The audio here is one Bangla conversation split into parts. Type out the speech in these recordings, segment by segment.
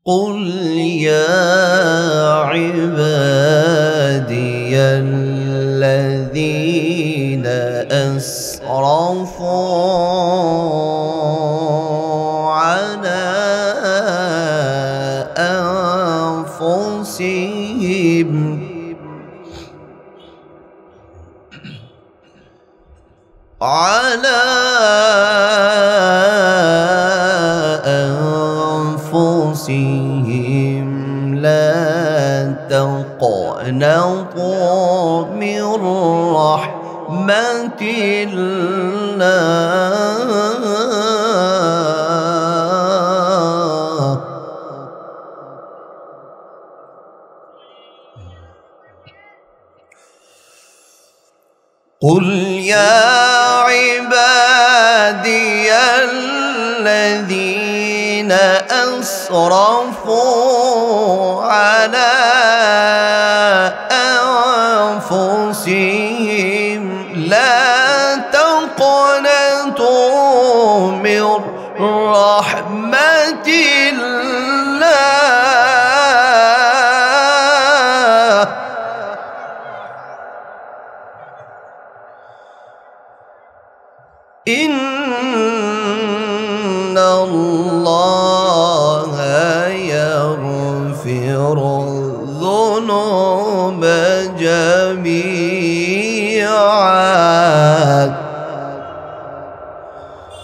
قل يا عبادي الذين أسرفوا على أنفسهم لا تقنطوا من رحمة الله قل يا عبادي الذين أسرفوا على أنفسهم لا تقنطوا من رحمة الله إن الله يغفر الذنوب جميعا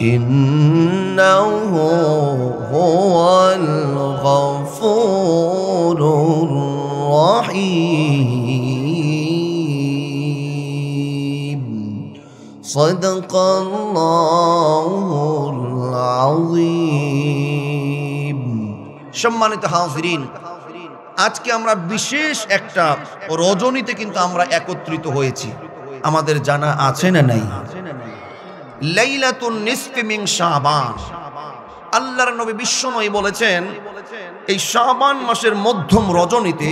إنه هو الغفور الرحيم صدق الله العظيم সম্মানিত হাজিরিন আজকে আমরা বিশেষ একটা রজনীতে কিন্তু আমরা একত্রিত হয়েছি আমাদের জানা আছে না নাই লাইলাতুন নিসফি মিন শাবান আল্লাহর নবী বিশ্বনবী বলেছেন এই শাবান মাসের মধ্যম রজনীতে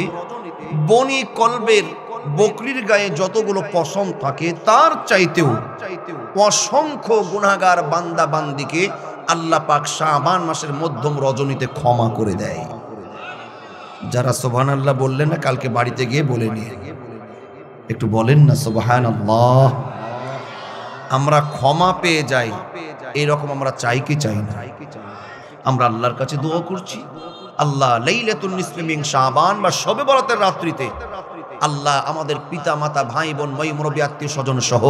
বনি কলবের বকরির গায়ে যতগুলো পশম থাকে তার চাইতেও অসংখ্য গুনাহগার বান্দা বান্দিকে আল্লাহ পাক শাবান মাসের মধ্যম রজনীতে ক্ষমা করে দেয় যারা সুবহানাল্লাহ বললেন না কালকে বাড়িতে গিয়ে বলে নিয়ে একটু বলেন না সুবহানাল্লাহ আমরা ক্ষমা পেয়ে যাই এরকম আমরা চাই কি চাই না আমরা আল্লাহর কাছে দোয়া করছি আল্লাহ লাইলাতুন নিসফি মিন শাবান বা শবে বরাতের রাত্রিতে আল্লাহ আমাদের পিতা মাতা ভাই বোন ময় মুরব্বী আত্মীয় স্বজন সহ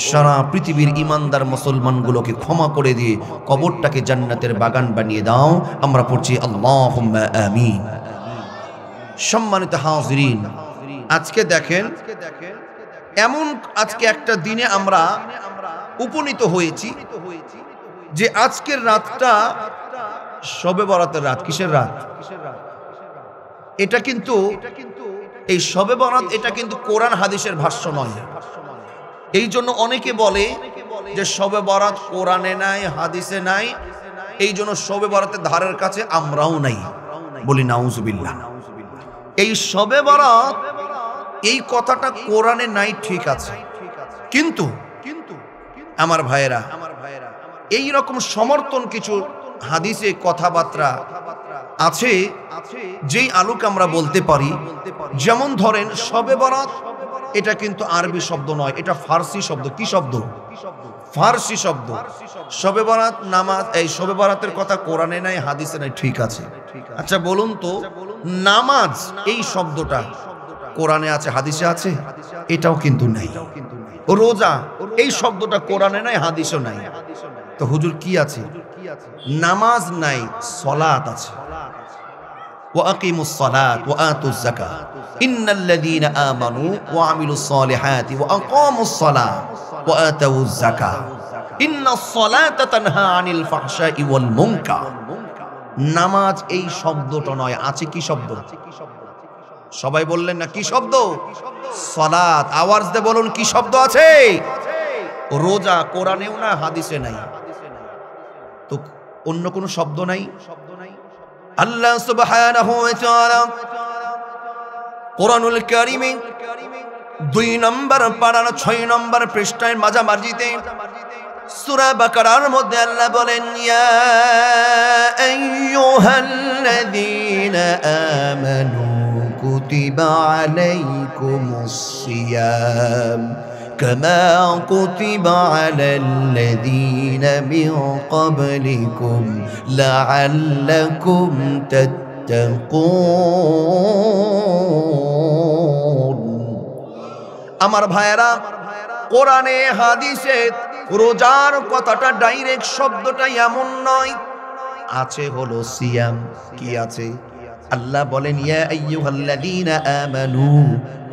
সারা পৃথিবীর ইমানদার মুসলমানগুলোকে ক্ষমা করে দিয়ে কবরটাকে জান্নাতের বাগান বানিয়ে দাও আমরা পড়ছি আল্লাহুম্মা আমিন সম্মানিত হাজিরিন আজকে দেখেন এমন আজকে একটা দিনে আমরা উপনীত হয়েছি যে আজকের রাতটা শবে বরাতের রাত কিসের রাত এটা কিন্তু এই শবে বরাত এটা কিন্তু কোরআন হাদিসের ভাষ্য নয় এই জন্য অনেকে বলে যে শবে বরাত কোরআনে নাই হাদিসে নাই এই জন্য শবে বরাতের ধারের কাছে আমরাও নাই বলি নাউজুবিল্লাহ এই শবে বরাত এই কথাটা কোরআনে নাই ঠিক আছে কিন্তু আমার ভাইয়েরা এই রকম সমর্থন কিছু হাদিসে কথাবার্তা আছে যেই আলোকে আমরা বলতে পারি যেমন ধরেন শবে বরাত এটা কিন্তু আরবি শব্দ নয় এটা ফার্সি শব্দ কি শব্দ ফার্সি শব্দ শবে বরাত নামাজ এই শবে বরাতের কথা কোরআনে নাই হাদিসে নাই ঠিক আছে আচ্ছা বলুন তো নামাজ এই শব্দটা কোরআনে আছে হাদিসে আছে এটাও কিন্তু নাই রোজা এই শব্দটা কোরআনে নাই হাদিসও নাই তো হুজুর কি আছে নামাজ নাই সালাত আছে وأقيموا الصلاة وآتوا الزكاة إن الذين آمنوا وعملوا الصالحات وأقاموا الصلاة وآتوا الزكاة إن الصلاة تنهى عن الفحشاء والمنكر নামাজ এই শব্দটা নয় আছে কি শব্দ সবাই বললেন না কি শব্দ সালাত আওয়াজ দিয়ে বলুন কি শব্দ আছে রোজা কোরআনেও না হাদিসে নাই তো অন্য কোনো শব্দ নাই আল্লাহ সুবহানাহু ওয়া তাআলা কোরআনুল কারীমে 2 নম্বর পারার 6 নম্বর পৃষ্ঠায় মাঝামাঝিতে সূরা বাকারার মধ্যে আল্লাহ বলেন, ইয়া আইয়ুহাল্লাযীনা আমানু কুতিবা আলাইকুমুস সিয়াম কামা কুতিবা আলাল্লাযীনা মিন ক্বাবলিকুম লাআল্লাকুম তাত্তাকুন। আমার ভাইয়েরা, কোরআনে হাদিসে রোজার কথাটা ডাইরেক্ট শব্দটা এমন নয়, আছে হলো সিয়াম। কি আছে? আল্লাহ বলেন, ইয়া আইয়ুহাল্লাযীনা আমানু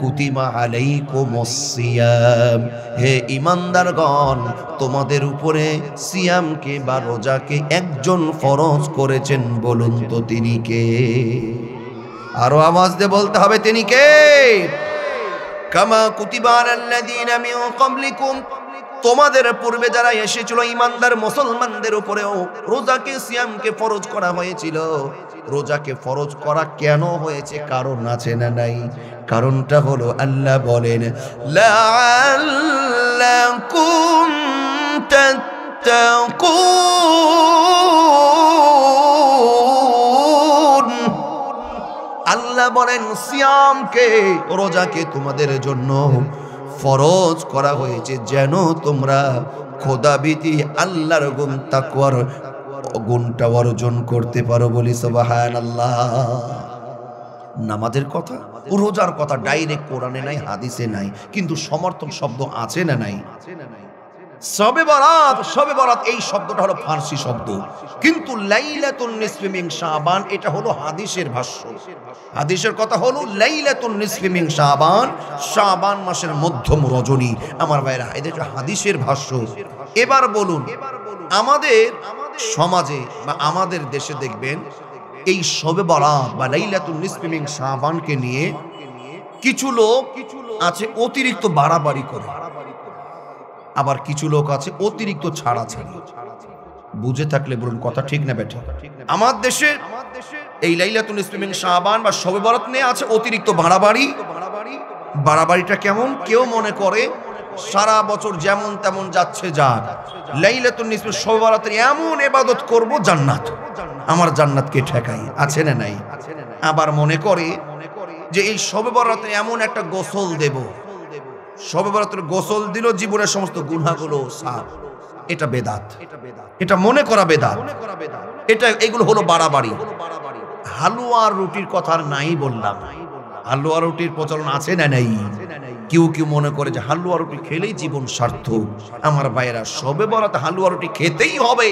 কুতিবা আলাইকুমুস সিয়াম, হে ঈমানদারগণ, তোমাদের উপরে সিয়ামকে বা রোজাকে একজন ফরজ করেছেন, বলুন তো তিনি কে? আরো আওয়াজ দিয়ে বলতে হবে, তিনি কে? কামা কুতিবা আলাল্লাযীনা মিন ক্বাবলিকুম, তোমাদের পূর্বে যারা এসেছিল ঈমানদার মুসলমানদের উপরেও রোজাকে সিয়ামকে ফরজ করা হয়েছিল। রোজাকে ফরজ করা কেন হয়েছে? কারণ আছে না নাই? কারণটা হলো আল্লাহ বলেন, লাআল্লাকুম তাত্তাকুন। আল্লাহ বলেন সিয়ামকে, রোজাকে তোমাদের জন্য ফরজ করা হয়েছে যেন তোমরা খোদাভীতি, আল্লাহর গুণ, তাকওয়ার গুণটা অর্জন করতে পারো। বলি সুবহানাল্লাহ। নামাজের কথা, রোজার কথা ডাইরেক্ট কোরআনে নাই, হাদিসে নাই, কিন্তু সমর্থক শব্দ আছে না নাই? শবে বরাত, শবে বরাত এই শব্দটা হলো ফার্সি শব্দ, কিন্তু লাইলাতুন নিসফি মিন শাবান এটা হলো হাদিসের ভাষ্য। হাদিসের কথা হলো লাইলাতুন নিসফি মিন শাবান, শাবান মাসের মধ্যম রজনী। আমার ভাইরা, এটা হাদিসের ভাষ্য। এবার বলুন, আমাদের সমাজে বা আমাদের দেশে দেখবেন এই শবে বরাত বা লাইলাতুন নিসফি মিন শাবানকে নিয়ে কিছু লোক আছে অতিরিক্ত বাড়াবাড়ি করে, আবার কিছু লোক আছে অতিরিক্ত ছাড়াছাড়ি। বুঝে থাকলে বলুন, কথা ঠিক না বেঠিক? আমার দেশে এই লাইলাতুল নিসফি মিন শাবান বা শবে বরাত নিয়ে আছে অতিরিক্ত বাড়াবাড়ি। বাড়াবাড়িটা কেমন? কেউ মনে করে সারা বছর যেমন তেমন যাচ্ছে যাক, লাইলাতুল নিসফি শবে বরাতের এমন ইবাদত করব জান্নাত, আমার জান্নাতকে ঠেকাই। আছে না নাই? আবার মনে করে যে এই শবে বরাতে এমন একটা গোসল দেব, শবে বরাতের গোসল দিল জীবনের সমস্ত গুনাহগুলো সাফ। এটা বেদাত, এটা মনে করা বেদাত, এটা এগুলো হলো বাড়াবাড়ি। হালুয়া রুটির কথা নাই বললাম, হালুয়া রুটির প্রচলন আছে না নাই? কেউ কেউ মনে করে যে হালুয়া রুটি খেলেই জীবন সার্থক। আমার ভাইয়েরা, শবে বরাতে হালুয়া রুটি খেতেই হবে,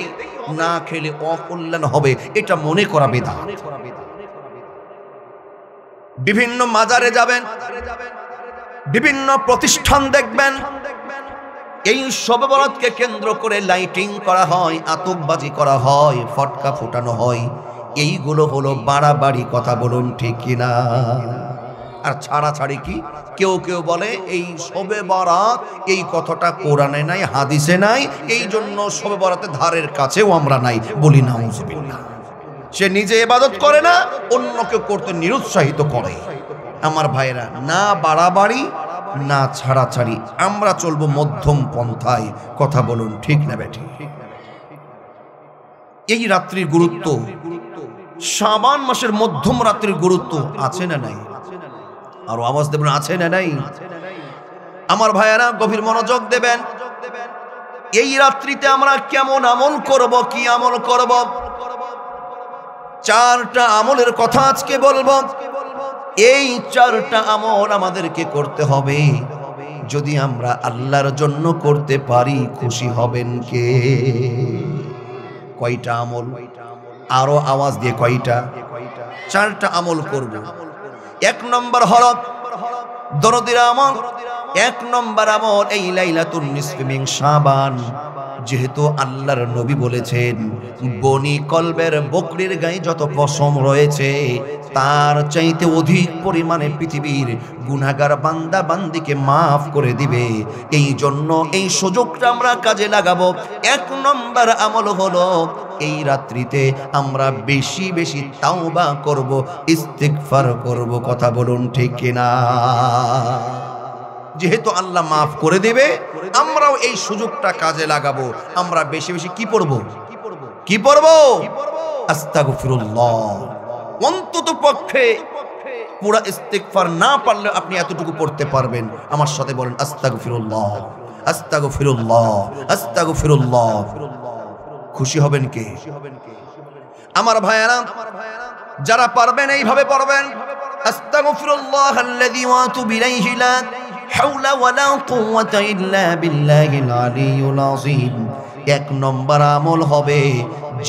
না খেলে অকল্যাণ হবে, এটা মনে করা বেদাত। বিভিন্ন মাজারে যাবেন, বিভিন্ন প্রতিষ্ঠান দেখবেন, এই শবে বরাতকে কেন্দ্র করে লাইটিং করা হয়, আতশবাজি করা হয়, ফটকা ফোটানো হয়। এইগুলো হলো বাড়াবাড়ি। কথা বলুন ঠিক কিনা? আর ছাড়াছাড়ি কি? কেউ কেউ বলে এই শবে বরাত এই কথাটা কোরআনে নাই, হাদিসে নাই, এই জন্য শবে বরাতের ধারের কাছেও আমরা নাই। বলি নাউজুবিল্লাহ। সে নিজে ইবাদত করে না, অন্যকে করতে নিরুৎসাহিত করে। আমার ভাইরা, না বাড়াবাড়ি না ছাড়াছাড়ি, আমরা চলবো মধ্যম পন্থায়। কথা বলুন ঠিক না বেঠিক? এই রাত্রির গুরুত্ব, শাবান মাসের মধ্যম রাত্রির গুরুত্ব আছে না নাই? আর আওয়াজ দেবেন, আছে না নাই? আমার ভাইয়েরা, গভীর মনোযোগ দেবেন। এই রাত্রিতে আমরা কেমন আমল করব, কি আমল করব? চারটা আমলের কথা আজকে বলবো। এই চারটা আমল আমাদেরকে করতে হবে। যদি আমরা আল্লাহর জন্য করতে পারি, খুশি হবেন কে? কয়টা আমল? আরো আওয়াজ দিয়ে কয়টা? চারটা আমল করব। এক নম্বর হলো দরদির আমল। এক নম্বর আমল এই লাইলাতুন নিসফি মিন শাবান। যেহেতু আল্লাহর নবী বলেছেন, বনি কলবের বকরির গায়ে যত পশম রয়েছে তার চাইতে অধিক পরিমাণে পৃথিবীর গুনাহগার বান্দা বান্দিকে মাফ করে দিবে। এই জন্য এই সুযোগটা আমরা কাজে লাগাবো। এক নম্বর আমল হলো এই রাত্রিতে আমরা বেশি বেশি তাওবা করব, ইস্তিগফার করব। কথা বলুন ঠিক কিনা? যেহেতু আল্লাহ মাফ করে দেবে, আমরাও এই সুযোগটা কাজে লাগাবো। আমরা বেশি বেশি কি পড়বো? কি পড়বো? আস্তাগফিরুল্লাহ। অন্তত পক্ষে পুরা ইস্তিগফার না পারলে আপনি এতটুকু পড়তে পারবেন। আমার সাথে বলেন আস্তাগফিরুল্লাহ, আস্তাগফিরুল্লাহ, আস্তাগফিরুল্লাহ। খুশি হবেন কে? আমার ভাইয়েরা, যারা পারবেন এইভাবে পড়বেন, আস্তাগফিরুল্লাহাল্লাযী ওয়া আতুবু ইলাইহি লা হাওলা ওয়ালা কুওয়াতা ইল্লা বিল্লাহিল আলিয়্যিল আযীম। এক নম্বর আমল হবে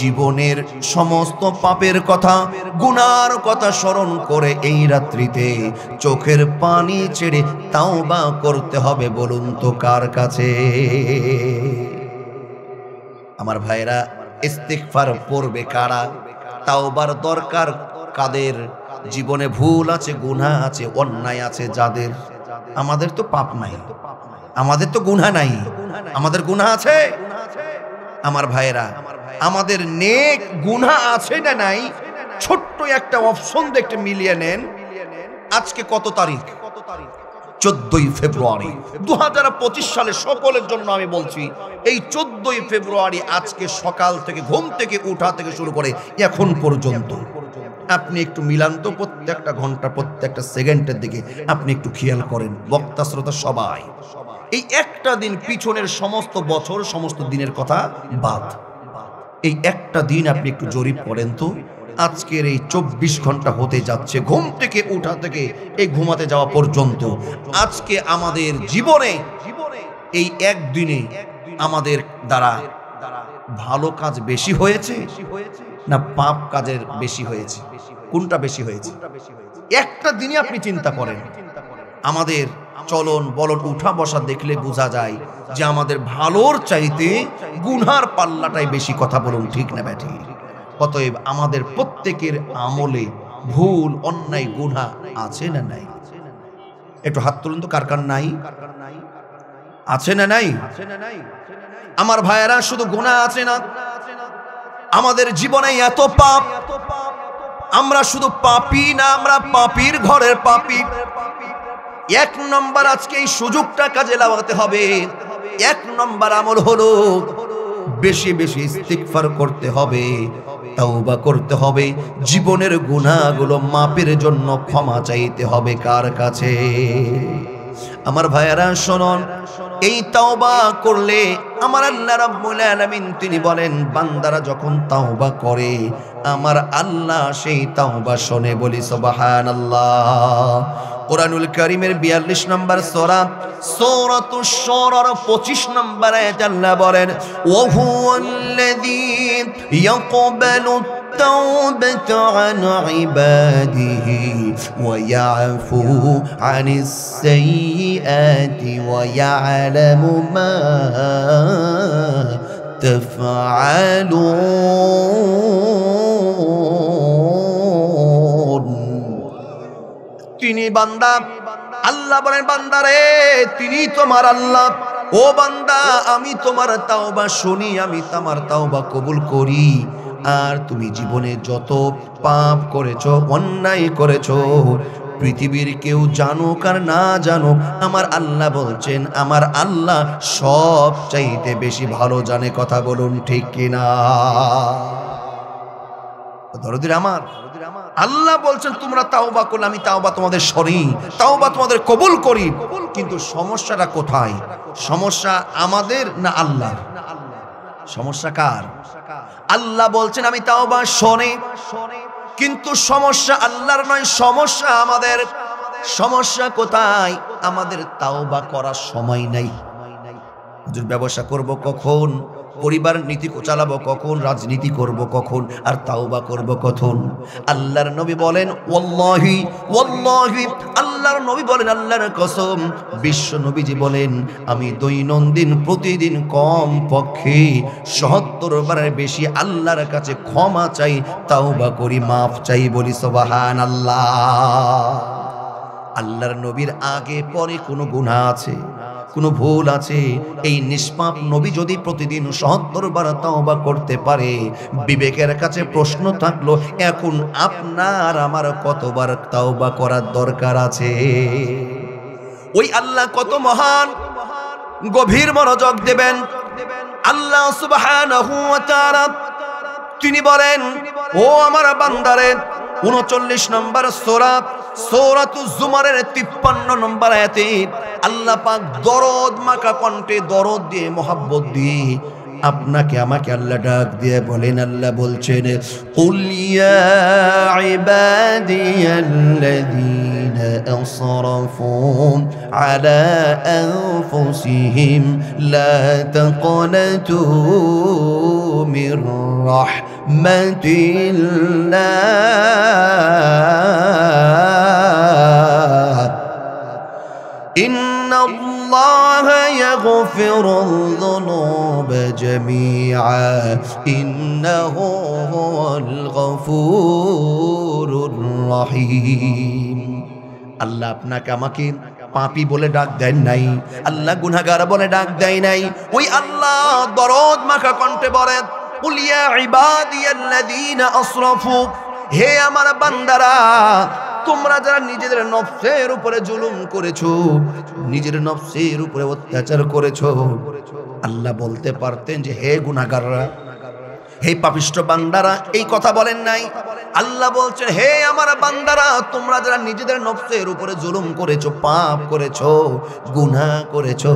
জীবনের সমস্ত পাপের কথা, গুনার কথা স্মরণ করে এই রাত্রিতে চোখের পানি ছেড়ে তাওবা করতে হবে। বলুন তো কার কাছে? আমার ভাইরা, ইস্তিগফার পড়বে কারা? তাওবার দরকার কাদের? জীবনে ভুল আছে, গুনাহ আছে, অন্যায় আছে যাদের। আমাদের তো পাপ নাই, আমাদের তো গুনাহ নাই, আমাদের গুনাহ আছে। আমার ভাইরা, আমাদের নেক গুনাহ আছে না নাই? ছোট্ট একটা অপশন দেখতে মিলিয়ে নেন। আজকে কত তারিখ? 14ই ফেব্রুয়ারি 2025 সালে। সকলের জন্য আমি বলছি, এই 14ই ফেব্রুয়ারি আজকে সকাল থেকে ঘুম থেকে উঠা থেকে শুরু করে এখন পর্যন্ত আপনি একটু মিলান তো, প্রত্যেকটা ঘন্টা প্রত্যেকটা সেকেন্ডের দিকে আপনি একটু খেয়াল করেন। বক্তা শ্রোতা সবাই, এই একটা দিন পিছনের সমস্ত বছর সমস্ত দিনের কথা বাদ, এই একটা দিন আপনি একটু জরিপ করেন তো। আজকের এই 24 ঘন্টা হতে যাচ্ছে ঘুম থেকে উঠা থেকে এই ঘুমাতে যাওয়া পর্যন্ত, আজকে আমাদের জীবনে এই একদিনে আমাদের দ্বারা ভালো কাজ বেশি হয়েছে না পাপ কাজের বেশি হয়েছে? কোনটা বেশি হয়েছে? একটা দিনে আপনি চিন্তা করেন। আমাদের চলন বলন উঠা বসা দেখলে বোঝা যায় যে আমাদের ভালোর চাইতে গুনার পাল্লাটাই বেশি। কথা বলুন ঠিক না ব্যাঠি? অতএব আমাদের প্রত্যেকের আমলে ভুল অন্যায় গুনাহ আছে না নাই? একটু হাত তুলুন তো, কার কার নাই? আছে না নাই? আমার ভাইয়েরা, শুধু গুনাহ আছে না, আমাদের জীবনে এত পাপ। আমরা শুধু পাপী না, আমরা পাপীর ঘরের পাপী। এক নম্বর আজকে এই সুযোগটা কাজে লাগাতে হবে। এক নম্বর আমল হলো বেশি বেশি ইস্তিগফার করতে হবে, তাওবা করতে হবে, জীবনের গুনাহগুলো মাপের জন্য ক্ষমা চাইতে হবে কার কাছে? আমার ভাইয়েরা শুনুন, এই তাওবা করলে আমার আল্লাহ রাব্বুল আলামিন তিনি বলেন, বান্দারা যখন তাওবা করে আমার আল্লাহ সেই তাওবা শুনে। বলি সুবহানাল্লাহ। কুরআনুল কারীমের 42 নম্বর সূরা সূরাতুশ শুরার 25 নম্বর আয়াতে আল্লাহ বলেন, ওয়া হুয়াল্লাযী ইয়াকবালু التوبة عن عباده ويعفو عن السيئات ويعلم ما تفعلون। তিনি বান্দা, আল্লাহ বলেন বান্দারে তিনি তোমার আল্লাহ। ও বান্দা, আমি তোমার তাওবা শুনি, আমি তোমার তাওবা কবুল করি। আর তুমি জীবনে যত পাপ করেছো, অন্যায় করেছো, পৃথিবীর কেউ জানুক আর না জানুক, আমার আল্লাহ বলছেন আমার আল্লাহ সব চাইতে বেশি ভালো জানে। কথা বলুন ঠিক কিনা? দরদির আমার, আল্লাহ বলছেন তোমরা তাওবা করলে আমি তাওবা তোমাদের সরি, তাওবা তোমাদের কবুল করি। কিন্তু সমস্যাটা কোথায়? সমস্যা আমাদের না আল্লাহ? সমস্যা কার? আল্লাহ বলছেন আমি তাওবা শুনি, কিন্তু সমস্যা আল্লাহর নয়, সমস্যা আমাদের। সমস্যা কোথায়? আমাদের তাওবা করার সময় নাই। হুজুর ব্যবসা করব কখন, পরিবার নীতি চালাবো কখন, রাজনীতি করব কখন, আর তাওবা করব কখন? আল্লাহর নবী বলেন ওয়াল্লাহি ওয়াল্লাহি, আল্লাহর নবী বলেন আল্লাহর কসম, বিশ্ব নবীজি বলেন আমি দৈনন্দিন প্রতিদিন কম পক্ষে ৭০ বারের বেশি আল্লাহর কাছে ক্ষমা চাই, তাওবা করি, মাফ চাই। বলি সুবহানাল্লাহ। আল্লাহর নবীর আগে পরে কোনো গুনাহ আছে, কোনো ভুল আছে? এই নিষ্পাপ নবী যদি প্রতিদিন ৭০ বার তাওবা করতে পারে, বিবেকের কাছে প্রশ্ন থাকলো এখন আপনার আমার কতবার তাওবা করার দরকার আছে? ওই আল্লাহ কত মহান, গভীর মনোযোগ দেবেন। আল্লাহ সুবহানাহু ওয়া তাআলা তিনি বলেন, ও আমার বান্দারে, 39 নম্বর সূরা সূরাতুজ জুমারের 53 নম্বর আয়াতে আল্লাহ পাক দরদ মাখা কণ্ঠে, দরদ দিয়ে, মোহাব্বত দিয়ে আপনাকে আমাকে আল্লাহ ডাক দিয়ে বলেন, আল্লাহ বলছেন, কুল ইয়া ইবাদিয়াল্লাযীনা আসরাফু আলা আনফুসিহিম লা তাকনাতু মির রাহমাতিল্লাহ ইন্নাল্লাহ ইয়াগফিরুয যুনুবা জামিআ ইন্নাহু হুয়াল গফুরুর রহিম। আল্লাহ আপনাকে আমাকে পাপী বলে ডাক দেন নাই, আল্লাহ গুনাহগার বলে ডাক দেয় নাই। ওই আল্লাহ দরদ মাখা কণ্ঠে বলেন, কুল ইয়া ইবাদিয়াল্লাযীনা আসরাফু, হে আমার বান্দারা, তোমরা যারা নিজেদের নফসের উপরে জুলুম করেছো, নিজের নফসের উপরে অত্যাচার করেছো, আল্লাহ বলতে পারতেন যে হে গুনাহগাররা, হে পাপিষ্ঠ বান্দারা, এই কথা বলেন নাই। আল্লাহ বলছেন, হে আমার বান্দারা, তোমরা যারা নিজেদের নফসের উপরে জুলুম করেছো, পাপ করেছো, গুনাহ করেছো,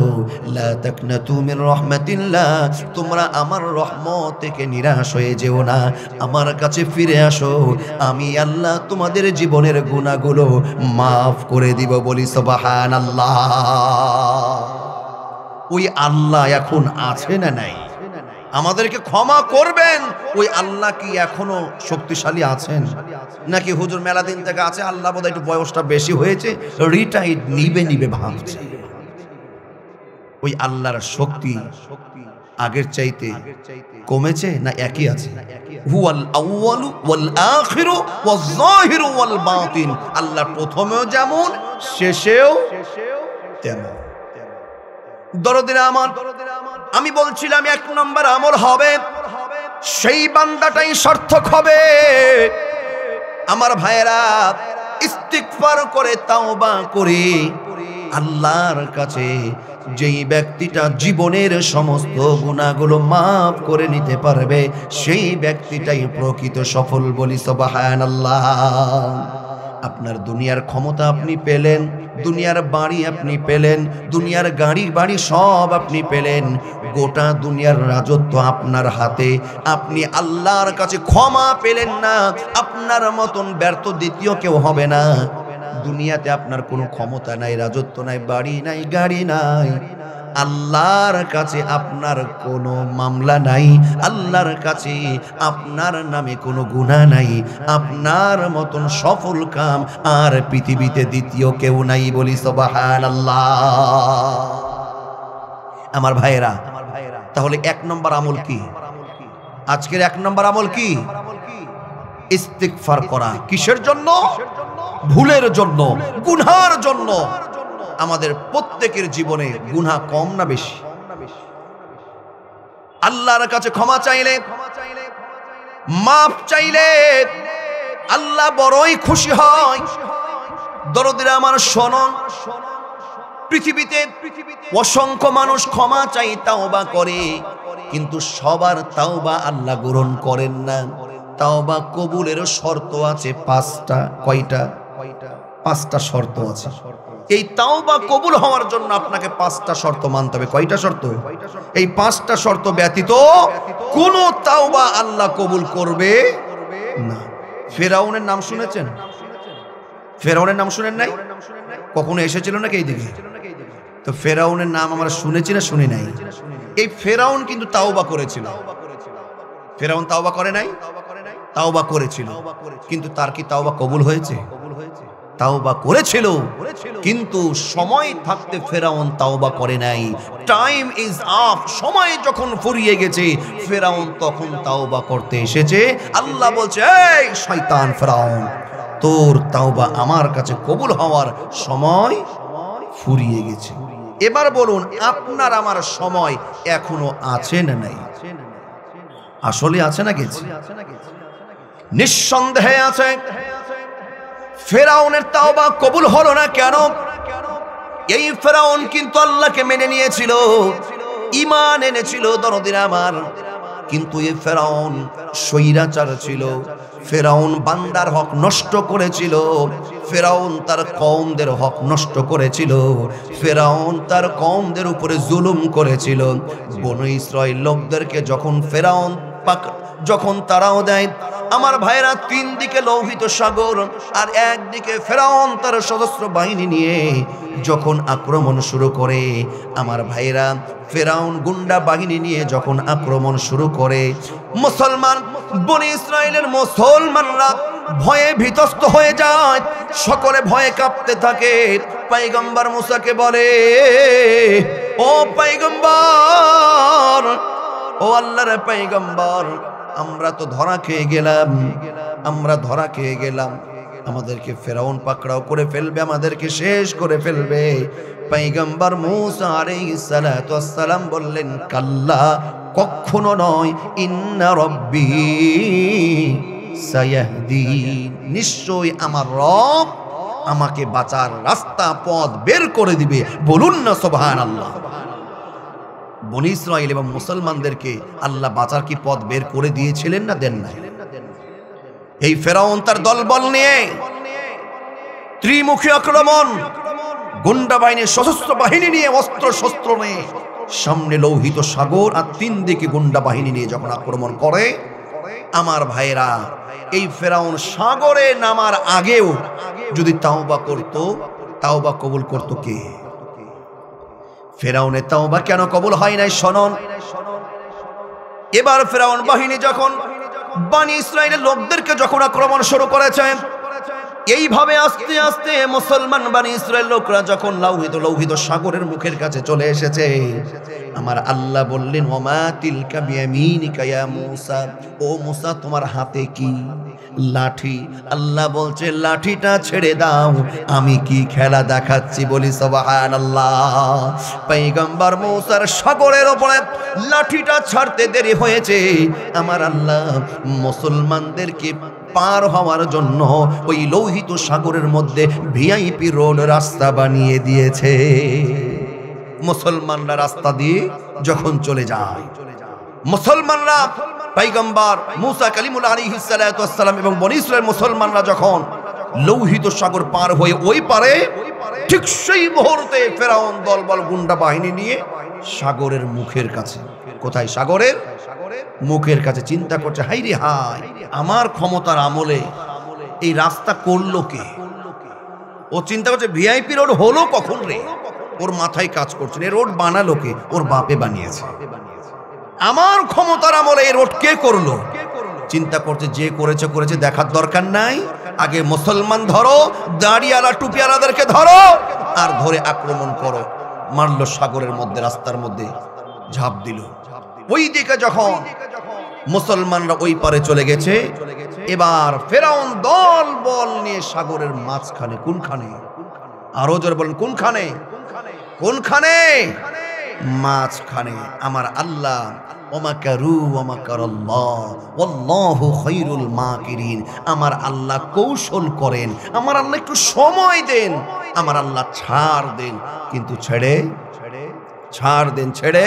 লা তাকনাতু মির রাহমাতিল্লাহ, তোমরা আমার রহমত থেকে নিরাশ হয়ে যেও না, আমার কাছে ফিরে আসো, আমি আল্লাহ তোমাদের জীবনের গুনাহগুলো মাফ করে দিব। বলি সুবহানাল্লাহ। ওই আল্লাহ এখন আছে না নাই? আমাদেরকে ক্ষমা করবেন, ওই আল্লাহ কি এখনো শক্তিশালী আছেন? নাকি হুজুর মেলা দিন থেকে আছে, আল্লাহ বোধহয় একটু বয়সটা বেশি হয়েছে, রিটায়ার্ড নিবে ভাবছে? ওই আল্লাহর শক্তি আগের চাইতে কমেছে না একই আছে? হুয়াল আউয়ালু ওয়াল আখিরু ওয়াজ যাহিরু ওয়াল বাতিন, আল্লাহ প্রথমেও যেমন শেষেও তেমন। দরদিরা আমার, আমি বলছিলাম 1 নম্বর আমল হবে, সেই বান্দাটাই সার্থক হবে। আমার ভাইয়েরা, ইস্তিগফার করে, তাওবা করে আল্লাহর কাছে যেই ব্যক্তিটা জীবনের সমস্ত গুনাহগুলো মাফ করে নিতে পারবে, সেই ব্যক্তিটাই প্রকৃত সফল। বলি সুবহানাল্লাহ। আপনার দুনিয়ার ক্ষমতা আপনি পেলেন, দুনিয়ার বাড়ি আপনি পেলেন, দুনিয়ার গাড়ি বাড়ি সব আপনি পেলেন, গোটা দুনিয়ার রাজত্ব আপনার হাতে, আপনি আল্লাহর কাছে ক্ষমা পেলেন না। আপনার মতন ব্যর্থ দ্বিতীয় কেউ হবে না। দুনিয়াতে আপনার কোনো ক্ষমতা নাই, রাজত্ব নাই, বাড়ি নাই, গাড়ি নাই, আল্লাহর কাছে আপনার কোনো মামলা নাই, আল্লাহর কাছে আপনার নামে কোনো গুনাহ নাই, আপনার মতন সফল কাম আর পৃথিবীতে দ্বিতীয় কেউ নাই। বলি সুবহানাল্লাহ। আমার ভাইয়েরা, তাহলে 1 নম্বর আমল কি? আজকের 1 নম্বর আমল কি? ইস্তিগফার করা। কিসের জন্য? ভুলের জন্য, গুনার জন্য। আমাদের প্রত্যেকের জীবনে গুনাহ কম না বেশি? আল্লাহর কাছে ক্ষমা চাইলে, মাফ চাইলে আল্লাহ বড়ই খুশি হয়। দরদিরা আমার শোনো, পৃথিবীতে অসংখ্য মানুষ ক্ষমা চাই, তাওবা করে, কিন্তু সবার তাওবা আল্লাহ গ্রহণ করেন না। তাওবা কবুলের শর্ত আছে 5টা। কয়টা? 5টা শর্ত আছে। এই তাওবা কবুল হওয়ার জন্য আপনাকে 5টা শর্ত মানতে হবে। কয়টা শর্ত? এই 5টা শর্ত ব্যতীত কোন তাওবা আল্লাহ কবুল করবে না। ফেরাউনের নাম শুনেছেন? ফেরাউনের নাম শুনেন নাই? কখনো এসেছিল নাকি এই দিকে? তো ফেরাউনের নাম আমরা শুনেছি না শুনি নাই? এই ফেরাউন কিন্তু তাওবা করেছিল। ফেরাউন তাওবা করে নাই? তাওবা করেছিল, কিন্তু তার কি তাওবা কবুল হয়েছে? তাওবা করেছিল, কিন্তু সময় থাকতে ফেরাউন তাওবা করে নাই। টাইম ইজ আপ, সময় যখন ফুরিয়ে গেছে, ফেরাউন তখন তাওবা করতে এসেছে। আল্লাহ বলছে, এই শয়তান ফেরাউন, তোর তাওবা আমার কাছে কবুল হওয়ার সময় ফুরিয়ে গেছে। এবার বলুন, আপনার আমার সময় এখনো আছে না নাই? আসলে আছে না গেছে? নিঃসন্দেহে আছে। ফেরাউনের তাওবা কবুল হলো না কেন? এই ফেরাউন কিন্তু আল্লাহকে মেনে নিয়েছিল, ঈমান এনেছিল দরদিরা আমার, কিন্তু এই ফেরাউন স্বৈরাচার ছিল। ফেরাউন বান্দার হক নষ্ট করেছিল, ফেরাউন তার কওমদের হক নষ্ট করেছিল, ফেরাউন তার কওমদের উপরে জুলুম করেছিল। বনী ইসরাইল লোকদেরকে যখন ফেরাউন যখন তারাও দেয়, আমার ভাইরা, তিন দিকে লোহিত সাগর আর একদিকে ফেরাউন তার সশস্ত্র বাহিনী নিয়ে যখন আক্রমণ শুরু করে, আমার ভাইরা, ফেরাউন গুন্ডা বাহিনী নিয়ে যখন আক্রমণ শুরু করে, মুসলমান বনী ইসরাইলের মুসলমানরা ভয়ে ভীতস্ত হয়ে যায়, সকলে ভয়ে কাঁপতে থাকে। পয়গম্বর মুসাকে বলে, ও পয়গম্বর, ও আল্লাহর পয়গম্বর, আমরা তো ধরা খেয়ে গেলাম, আমরা ধরা খেয়ে গেলাম, আমাদেরকে ফেরাউন পাকড়াও করে ফেলবে, আমাদেরকে শেষ করে ফেলবে। পয়গম্বর মুসা আলাইহিস সালাতু ওয়াস সালাম বললেন, কাল্লা, কখনো নয়, ইন্না রব্বি সায়াহদিন, নিশ্চয় আমার রব আমাকে বাঁচার রাস্তা পথ বের করে দিবে। বলুন না সুবহানাল্লাহ। বনী ইসরাইল এবং মুসলমানদেরকে আল্লাহ বাঁচার কি পথ বের করে দিয়েছিলেন না দেন নাই? এই ফেরাউন তার দলবল নিয়ে ত্রিমুখী আক্রমণ, গুন্ডা বাহিনী, সশস্ত্র বাহিনী নিয়ে, অস্ত্র শস্ত্র নিয়ে, সামনে লোহিত সাগর আর তিন দিকে গুন্ডা বাহিনী নিয়ে যখন আক্রমণ করে, আমার ভাইরা, এই ফেরাউন সাগরে নামার আগেও যদি তাওবা করত, তাওবা কবুল করত কে? ফেরাউনের তাওবা কেন কবুল হয় নাই? শোনন। এবার ফেরাউন বাহিনী যখন বনী ইসরাইলের লোকদেরকে যখন আক্রমণ শুরু করেছে, এইভাবে আস্তে আস্তে মুসলমান বনী ইসরাইল লোকরা যখন লোহিত সাগরের মুখের কাছে চলে এসেছে, আমার আল্লাহ বললেন, ওমা তিলকা বিয়ামিনিকা ইয়া মূসা, ও মূসা, তোমার হাতে কি? লাঠি। আল্লাহ বলছে, লাঠিটা ছেড়ে দাও, আমি কি খেলা দেখাচ্ছি। বলি সুবহানাল্লাহ। পয়গম্বর মূসার সাগরের উপরে লাঠিটা ছাড়তে দেরি হয়েছে, আমার আল্লাহ মুসলমানদেরকে পার হওয়ার জন্য ওই লোহিত সাগরের মধ্যে ভিআইপি রোড রাস্তা বানিয়ে দিয়েছে। মুসলমানরা রাস্তা দিয়ে যখন চলে যায়, মুসলমানরা, পয়গম্বর মুসা কালিমুল্লাহ আলাইহিস সালাতু ওয়াস সালাম এবং বনী ইসরাইল মুসলমানরা যখন লোহিত সাগর পার হয়ে ওই পারে, ঠিক সেই মুহূর্তে ফেরাউন দলবল গুন্ডা বাহিনী নিয়ে সাগরের মুখের কাছে। কোথায়? সাগরের মুখের কাছে। চিন্তা করছে, হাই রে হাই, আমার ক্ষমতার আমলে এই রাস্তা করলো কে? ও চিন্তা করছে, ভিআইপি রোড হলো কখন রে? ওর মাথায় কাজ করছে, এই রোড বানালো কে? ওর বাপে বানিয়েছে। আমার ক্ষমতার আমলে এই রোড কে করলো? চিন্তা করছে, যে করেছে করেছে, দেখার দরকার নাই, আগে মুসলমান ধরো, দাড়িওয়ালা টুপিওয়ালাদেরকে ধরো, আর ধরে আক্রমণ করো। মারলো সাগরের মধ্যে, রাস্তার মধ্যে ঝাঁপ দিল। ওই দিকে যখন মুসলমানরা ওই পারে চলে গেছে, এবার ফেরাউন দল বল নিয়ে সাগরের মাঝখানে। কোনখানে? আরো জোরে বলেন, কোনখানে? কোনখানে? মাঝখানে। আমার আল্লাহ, ওমাকারু ওমাকারাল্লাহ ওয়াল্লাহু খায়রুল মাকিরিন, আমার আল্লাহ কৌশল করেন, আমার আল্লাহ একটু সময় দেন, আমার আল্লাহ ছাড় দেন, কিন্তু ছাড় দেন, ছেড়ে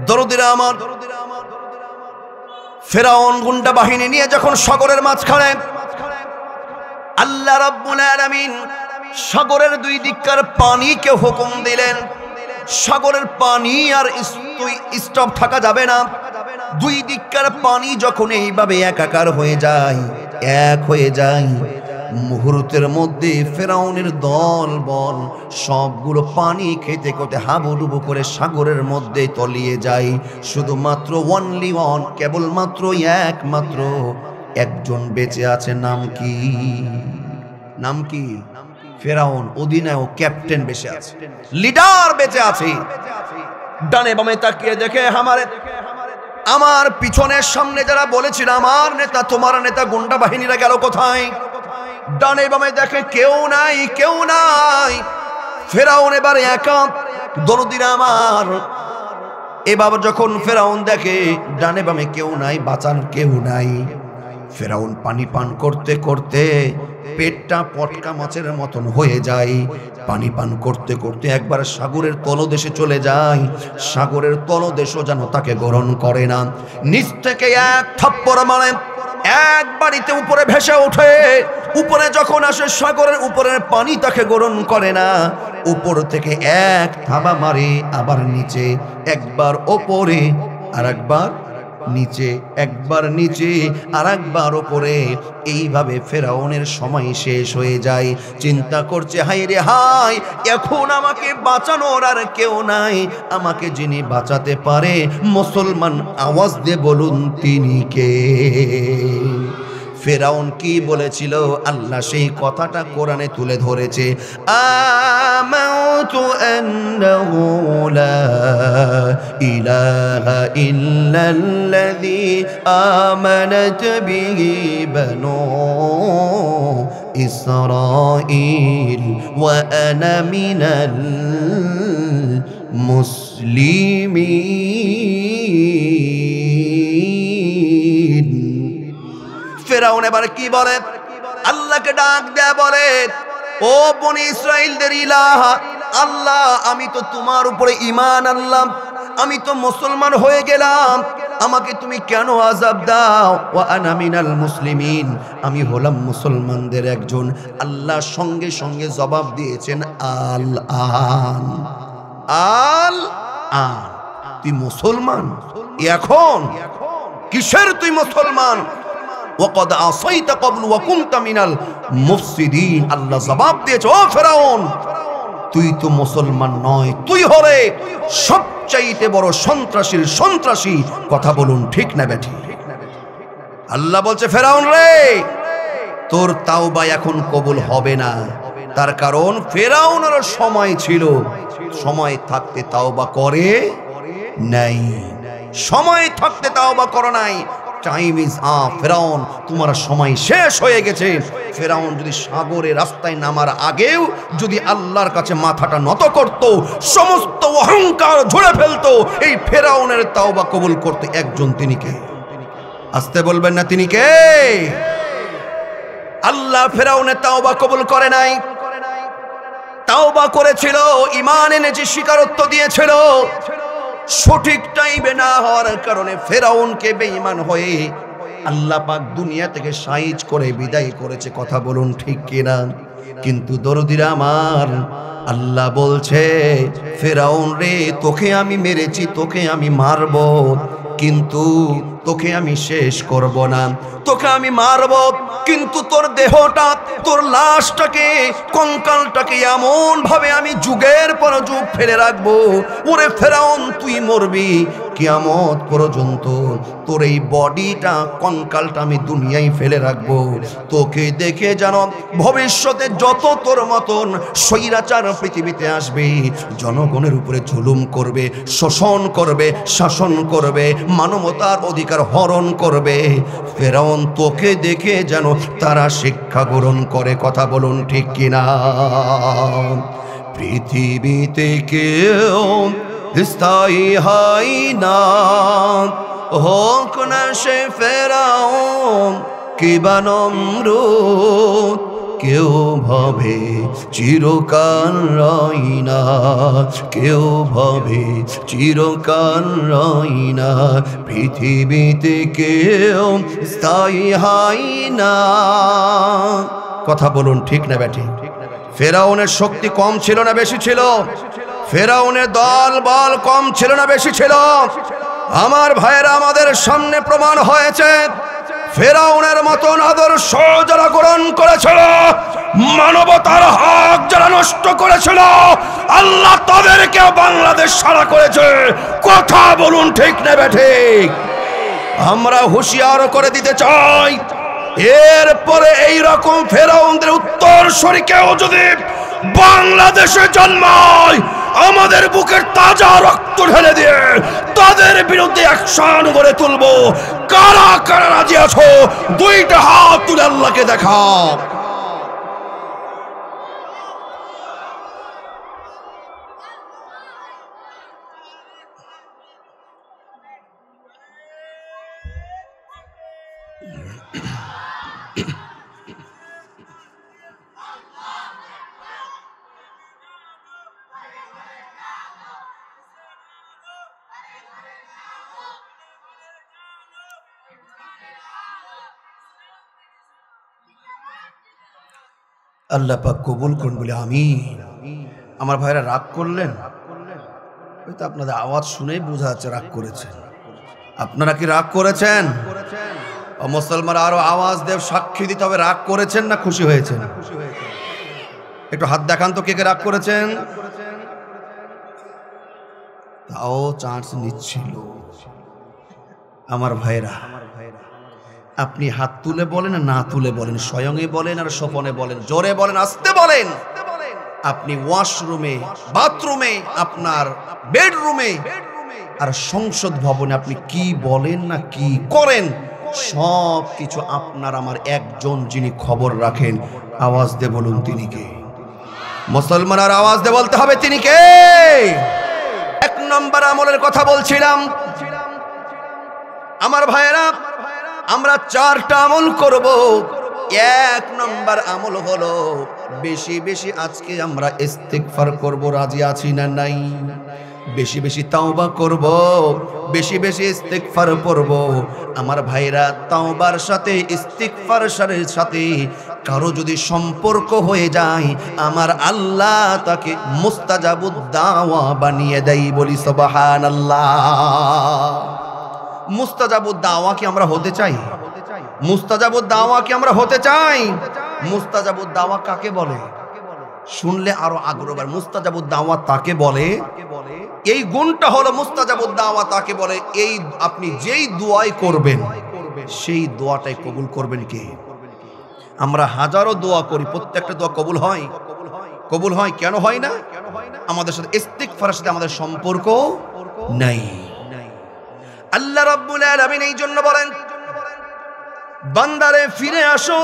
দরদিরা আমার। ফেরাউন গুন্ডা বাহিনী নিয়ে যখন সাগরের মাঝখানে, আল্লাহ রাব্বুল আলামিন সাগরের দুই দিককার পানিকে হুকুম দিলেন, সাগরের পানি আর স্টপ থাকা যাবে না। দুই দিককার পানি যখন এইভাবে একাকার হয়ে যায়, এক হয়ে যায়, মুহূর্তের মধ্যে ফেরাউনের দল বল সবগুলো পানি খেতে খেতে হাবুডুবু করে সাগরের মধ্যে তলিয়ে যায়। শুধুমাত্র ওয়ানলি ওয়ান, কেবলমাত্র একমাত্র একজন বেঁচে আছে। নাম কি? নাম কি? ফেরাউন, অধিনায়ক, ক্যাপ্টেন বেঁচে আছে, লিডার বেঁচে আছে। ডানে বামে তাকিয়ে দেখে, আমার পিছনের সামনে যারা বলেছিল আমার নেতা, তোমার নেতা, গুন্ডা বাহিনীরা গেল কোথায়? ডানে বামে দেখে কেউ নাই, কেউ নাই। ফেরাউন এবার একা। দরদিরা আমার, এবার যখন ফেরাউন দেখে ডানে বামে কেউ নাই, বাঁচার কেউ নাই, ফেরাউন পানি পান করতে করতে পেটটা পটকা মাছের মতন হয়ে যায়। পানি পান করতে করতে একবার সাগরের তলদেশে চলে যায়। সাগরের তলদেশও যেন তাকে গ্রহণ করে না। নিচ থেকে এক থাপ্পড় মারে, এক বাড়িতে উপরে ভেসে ওঠে। উপরে যখন আসে সাগরের উপরের পানি তাকে গ্রহণ করে না। উপর থেকে এক থাবা মারে, আবার নিচে, একবার ওপরে আর একবার নিচে, একবার নিচে আর একবার ওপরে। এইভাবে ফেরাউনের সময় শেষ হয়ে যায়। চিন্তা করছে, হায় রে হায়, এখন আমাকে বাঁচানোর আর কেউ নাই। আমাকে যিনি বাঁচাতে পারে, মুসলমান আওয়াজ দিয়ে বলুন তিনি কে? ফেরাউন কি বলেছিল, আল্লাহ সেই কথাটা কোরআনে তুলে ধরেছে। আমানতু আন্নাহু লা ইলাহা ইল্লাল্লাযী আমানাত বিহি বানু ইসরাঈল ওয়া আনা মিনাল মুসলিমিন। ফেরাউন এবার কি বলে, আল্লাহকে ডাক দেয়া বলে, ও বনি ইসরাইলদের ইলাহ আল্লাহ, আমি তো তোমার উপরে ঈমান আনলাম, আমি তো মুসলমান হয়ে গেলাম, আমাকে তুমি কেন আযাব দাও? ওয়া আনা মিনাল মুসলিমিন, আমি হলাম মুসলমানদের একজন। আল্লাহ সঙ্গে সঙ্গে জবাব দিয়েছেন আল আন, আল আন। তুই মুসলমান এখন? কিসের তুই মুসলমান? ওয়াকাদ আসাইতা ক্বাবলু ওয়া কুনতা মিনাল মুফসিদিন। আল্লাহ জবাব দিয়েছে, ও ফেরাউন, তুই তো মুসলমান নয়, তুই হলে সবচাইতে বড় সন্ত্রাসীর সন্ত্রাসী। কথা বলুন ঠিক না বেঠিক? আল্লাহ বলছে, ফেরাউন রে, তোর তাওবা এখন কবুল হবে না। তার কারণ ফেরাউনের সময় ছিল, সময় থাকতে তাওবা করে নাই, সময় থাকতে তাওবা করো নাই। Time is up. ফেরাউন, তোমার সময় শেষ হয়ে গেছে। ফেরাউন যদি সাগরে রাস্তায় নামার আগেও যদি আল্লাহর কাছে মাথাটা নত করত, সমস্ত অহংকার ঝরে ফেলতো, এই ফেরাউনের তাওবা কবুল করতে একজন, তিনি কে? আসতে বলবেন না, তিনি কে? আল্লাহ ফেরাউনের তাওবা কবুল করে নাই। তাওবা করেছিল, ঈমান এনেছে, স্বীকারোক্তি দিয়েছিল। সঠিক টাইমে না হওয়ার কারণে ফেরাউনকে বেঈমান হয়ে আল্লাহ পাক দুনিয়া থেকে সাইজ করে বিদায় করেছে। কথা বলুন ঠিক কিনা? কিন্তু দরদিরা আমার, আল্লাহ বলছে, ফেরাউন রে, তোকে আমি মেরেছি, তোকে আমি মারব, কিন্তু তোকে আমি শেষ করব না। তোকে আমি মারব, কিন্তু তোর দেহটা, তোর লাশটাকে, কঙ্কালটাকে এমন ভাবে আমি যুগের পর যুগ ফেলে রাখবো। ওরে ফেরাউন, তুই মরবি, কিয়ামত পর্যন্ত তোর এই বডিটা, কঙ্কালটা আমি দুনিয়ায় ফেলে রাখবো। তোকে দেখে যেন ভবিষ্যতে যত তোর মতন স্বৈরাচার পৃথিবীতে আসবে, জনগণের উপরে জুলুম করবে, শোষণ করবে, শাসন করবে, মানবতার অধিকার হরণ করবে, ফেরাউন তোকে দেখে যেন তারা শিক্ষা গ্রহণ করে। কথা বলুন ঠিক কিনা? পৃথিবীতে কেউ স্থায়ী হয় না, হোক না সে ফেরাউন কিবা নমরুদ, কেউ ভাবে চিরকাল রই না, কেউ ভাবে চিরকাল রই না। পৃথিবীতে কেউ স্থায়ী হয় না। কথা বলুন ঠিক না বেঠিক? ফেরাউনের শক্তি কম ছিল না বেশি ছিল? ফেরাউনের দল বল কম ছিল না বেশি ছিল? আমার ভাইয়েরা, আমাদের সামনে প্রমাণ হয়েছে, ফেরাউনের মতন আদর্শ যারা গ্রহণ করেছিল, মানবতার হক যারা নষ্ট করেছিল, আল্লাহ তাদেরকে বাংলাদেশ ছাড়া করেছে। কথা বলুন ঠিক না বেঠিক? আমরা হুঁশিয়ার করে দিতে চাই, এরপরে এইরকম ফেরাউনদের উত্তরসূরি কেউ যদি বাংলাদেশে জন্মায়, আমাদের বুকের তাজা রক্ত ঢেলে দিয়ে তাদের বিরুদ্ধে অ্যাকশন গড়ে তুলবো। কারা কারা রাজি আছো? দুইটা হাত তুলে আল্লাহকে দেখাও। আল্লাহ পাক কবুল করুন বলে আমিন। আমার ভাইরা রাগ করলেন? হয়তো আপনাদের আওয়াজ শুনেই বোঝা যাচ্ছে রাগ করেছেন। আপনারা কি রাগ করেছেন? ও মুসলমান, আরো আওয়াজ দেব, সাক্ষী দিতে হবে রাগ করেছেন না খুশি হয়েছেন। একটু হাত দেখান তো কে কে রাগ করেছেন। তাও চান্স নিচ্ছিল। আমার ভাইরা, আপনি হাত তুলে বলেন না তুলে বলেন, স্বয়ংই বলেন আর স্বপনে বলেন, জোরে বলেন আস্তে বলেন, আপনি ওয়াশরুমে, বাথরুমে, আপনার বেডরুমে আর সংসদ ভবনে আপনি কি বলেন না কি করেন, সব কিছু আপনার আমার একজন যিনি খবর রাখেন। আওয়াজ দিয়ে বলুন তিনি কে? মুসলমান, আর আওয়াজ দিয়ে বলতে হবে তিনি কে? এক নম্বর আমলের কথা বলছিলাম। আমার ভাইয়েরা, আমরা 4টা আমল করব। এক নম্বর আমল হলো বেশি বেশি আজকে আমরা ইস্তিগফার করব। রাজি আছি না নাই? বেশি বেশি তাওবা করব, বেশি বেশি ইস্তিগফার করব। আমার ভাইরা, তাওবার সাথে ইস্তিগফারের সাথে কারো যদি সম্পর্ক হয়ে যায়, আমার আল্লাহ তাকে মুস্তাজাবুদ দাওয়া বানিয়ে দেয়। বলি সুবহানাল্লাহ। মুস্তাজাবুদ দাওয়া কি আমরা হতে চাই? মুস্তাজাবুদ দাওয়া কি আমরা হতে চাই? মুস্তাজাবুদ দাওয়া কাকে বলে? শুনলে আরো আগ্রহ বাড়ে। মুস্তাজাবুদ দাওয়া তাকে বলে, এই গুণটা হলো মুস্তাজাবুদ দাওয়া তাকে বলে, এই আপনি যেই দোয়াই করবেন সেই দোয়াটাই কবুল করবেন কে? আমরা হাজারো দোয়া করি, প্রত্যেকটা দোয়া কবুল হয়? কবুল হয়। কেন হয় না? আমাদের সাথে ইস্তিগফারের সাথে আমাদের সম্পর্ক নাই। আল্লাহ রাব্বুল আলামিন এই জন্য বলেন, বান্দারে ফিরে আসো,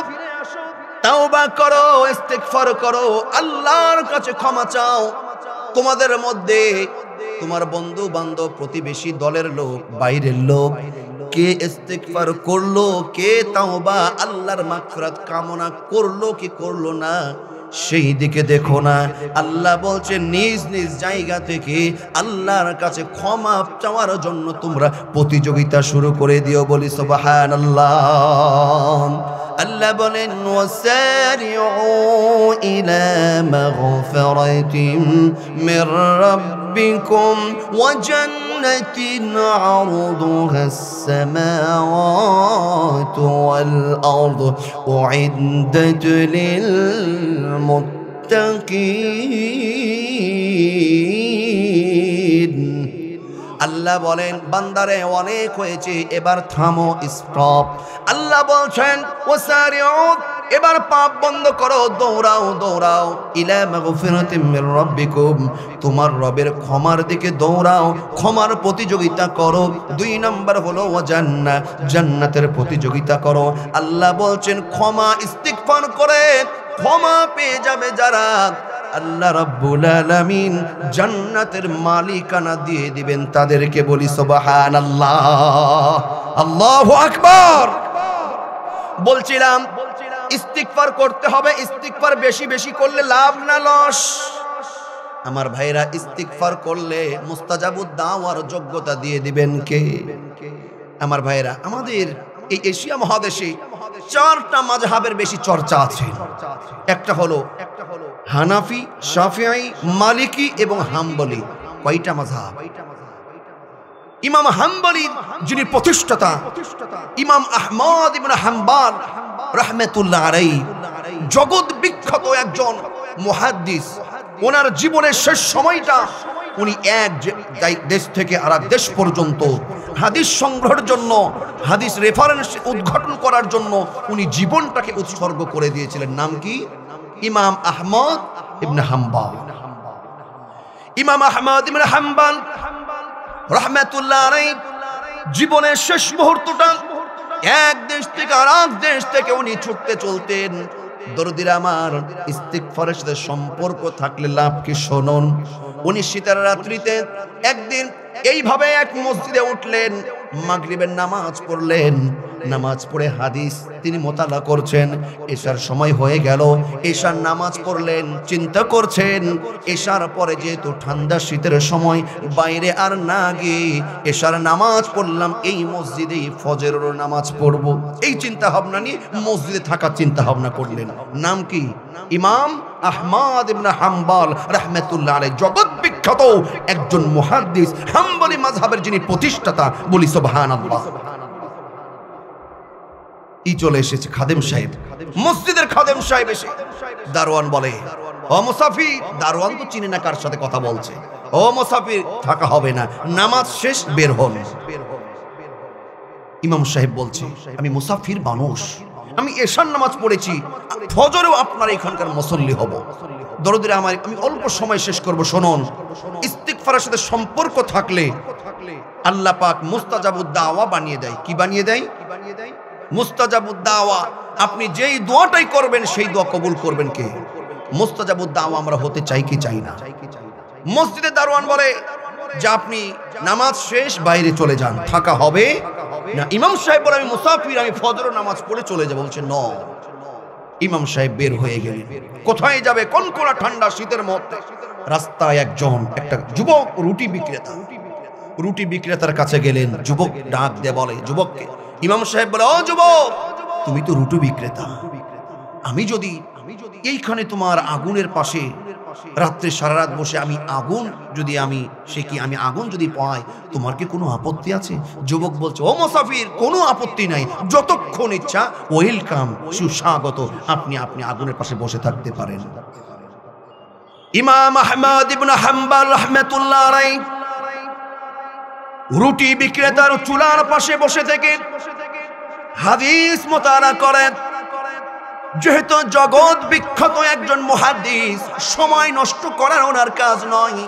তাওবা করো, ইস্তিগফার করো, আল্লাহর কাছে ক্ষমা চাও। তোমাদের মধ্যে তোমার বন্ধু বান্ধব, প্রতিবেশী, দলের লোক, বাইরের লোক, কে ইস্তিগফার করলো, কে তাওবা আল্লাহর মাগফিরাত কামনা করলো কি করলো না, সেই দিকে দেখো না। আল্লাহ বলছেন নিজ নিজ জায়গা থেকে আল্লাহর কাছে ক্ষমা চাওয়ার জন্য তোমরা প্রতিযোগিতা শুরু করে দিও। বলি সুবহানাল্লাহ। আল্লাহ বলেন, ওয়াসারিউ ইলা মাগফিরাতিন মির রাব্বিকুম ওয়া জান্নাতিন আরদুহাস সামাওয়াতু ওয়াল আরদু উইদ্দাত লিল মুত্তাকিন। আল্লাহ বলেন, বান্দারে অনেক হয়েছে, এবার থামো, স্টপ। আল্লাহ বলছেন, ওয়াসারিউ, এবার পাপ বন্ধ করো, দৌড়াও দৌড়াও, ইলা মাগফিরাতিন মির রাব্বিকুম, তোমার রবের ক্ষমার দিকে দৌড়াও, ক্ষমার প্রতিযোগিতা করো। 2 নম্বর হলো ওয়া জান্নাত, জান্নাতের প্রতিযোগিতা করো। আল্লাহ বলছেন, ক্ষমা ইস্তিগফার করে ক্ষমা পেয়ে যাবে যারা, আল্লাহ রাব্বুল আলামিন জান্নাতের মালিকানা দিয়ে দিবেন তাদেরকে। বলি সুবহানাল্লাহ, আল্লাহু আকবার। বলছিলাম ইস্তিগফার করতে হবে। ইস্তিগফার বেশি বেশি করলে লাভ না লস? আমার ভাইরা, ইস্তিগফার করলে মুস্তাজাবুদ দাওয়ার যোগ্যতা দিয়ে দিবেন কে? আমার ভাইরা, আমাদের এই এশিয়া মহাদেশে 4টা মাযহাবের বেশি চর্চা আছে। একটা হলো হানাফি, শাফিঈ, মালিকি এবং হাম্বলি। কয়টা মাযহাব? ইমাম হাম্বলি যিনি প্রতিষ্ঠাতা, ইমাম আহমদ ইবনে হাম্বল রাহমাতুল্লাহ আলাইহি, জগৎ বিখ্যাত একজন মুহাদ্দিস। ওনার জীবনের শেষ সময়টা উনি এক দেশ থেকে আরেক দেশ পর্যন্ত হাদিস সংগ্রহের জন্য, হাদিস রেফারেন্স উদ্ঘাটন করার জন্য উনি জীবনটাকে উৎসর্গ করে দিয়েছিলেন। নাম কি? ইমাম আহমদ ইবনে হাম্বল। ইমাম আহমদ ইবনে হাম্বল রাহমাতুল্লাহ আলাইহি জীবনের শেষ মুহূর্তটা এক দেশ থেকে আরেক দেশ থেকে উনি ছুটতে চলতেন। দরদিরা আমার, ইস্তিগফারের সাথে সম্পর্ক থাকলে লাভ কি শুনুন। উনি শীতের রাত্রিতে একদিন এইভাবে এক মসজিদে উঠলেন, মাগরিবের নামাজ পড়লেন, নামাজ পড়ে হাদিস তিনি মোতালা করছেন। এশার সময় হয়ে গেল, এশার নামাজ পড়লেন, চিন্তা করছেন এশার পরে যেহেতু ঠান্ডা শীতের সময় বাইরে আর না গিয়ে এশার নামাজ পড়লাম এই মসজিদেই ফজরের নামাজ পড়ব। এই চিন্তা ভাবনা নিয়ে মসজিদে থাকার চিন্তা ভাবনা করলেন। নাম কি? ইমাম আহমদ ইবনে হাম্বল রাহমাতুল্লাহ আলাইহি, জগৎ বিখ্যাত একজন মুহাদ্দিস, হাম্বলি মাযহাবের যিনি প্রতিষ্ঠাতা, বলি সুবহানাল্লাহ। চলে এসেছে খাদেম সাহেব, মসজিদের খাদেম সাহেব এসে দারোয়ান বলে, ও মুসাফির। দারোয়ান তো চিনে না কার সাথে কথা বলছে। ও মুসাফির, থাকা হবে না, নামাজ শেষ, বের হন। ইমাম সাহেব বলছে, আমি মুসাফির মানুষ, আমি এশার নামাজ পড়েছি, ফজরেও আপনার এখানকার মুসল্লি হব। দরদিরে আমার, আমি অল্প সময় শেষ করব, শুনুন। ইস্তিগফারের সাথে সম্পর্ক থাকলে আল্লাহ পাক মুস্তাজাবুদ দাওয়া বানিয়ে দেয়। কি বানিয়ে দেয়? মুস্তাজাবুদ দাওয়া। আপনি যেই দোয়াটাই করবেন সেই দোয়া কবুল করবেন কে? মুস্তাজাবুদ দাওয়া আমরা হতে চাই কি চাই না? মসজিদে দারোয়ান বলে যে আপনি নামাজ শেষ বাইরে চলে যান, থাকা হবে না। ইমাম সাহেব বলে, আমি মুসাফির, আমি ফজর নামাজ পড়ে চলে যাব। বলছে ন। ইমাম সাহেব বের হয়ে গেলেন। কোথায় যাবে? কনকনা ঠান্ডা শীতের মধ্যে রাস্তায় একটা যুবক রুটি বিক্রেতা, রুটি বিক্রেতার কাছে গেলেন। যুবক ডাক দিয়ে বলে যুবককে, ইমাম সাহেব বলে, ও যুবক, তুমি তো রুটি বিক্রেতা, আমি যদি এইখানে তোমার আগুনের পাশে রাত্রে সারা রাত বসে আমি আগুন যদি আমি আগুন যদি পাই, তোমার কি কোনো আপত্তি আছে? যুবক বলছে, ও মুসাফির, কোনো আপত্তি নাই, যতক্ষণ ইচ্ছা ওয়েলকাম, সুস্বাগত, আপনি আগুনের পাশে বসে থাকতে পারেন। ইমাম আহমদ ইবনে হাম্বল রাহমাতুল্লাহ আলাইহি রুটি বিক্রেতার চুলার পাশে বসে থেকে হাদিস মোতালা করেন। যেহেতু জগৎ বিখ্যাত একজন মুহাদ্দিস, সময় নষ্ট করার ওনার কাজ নয়।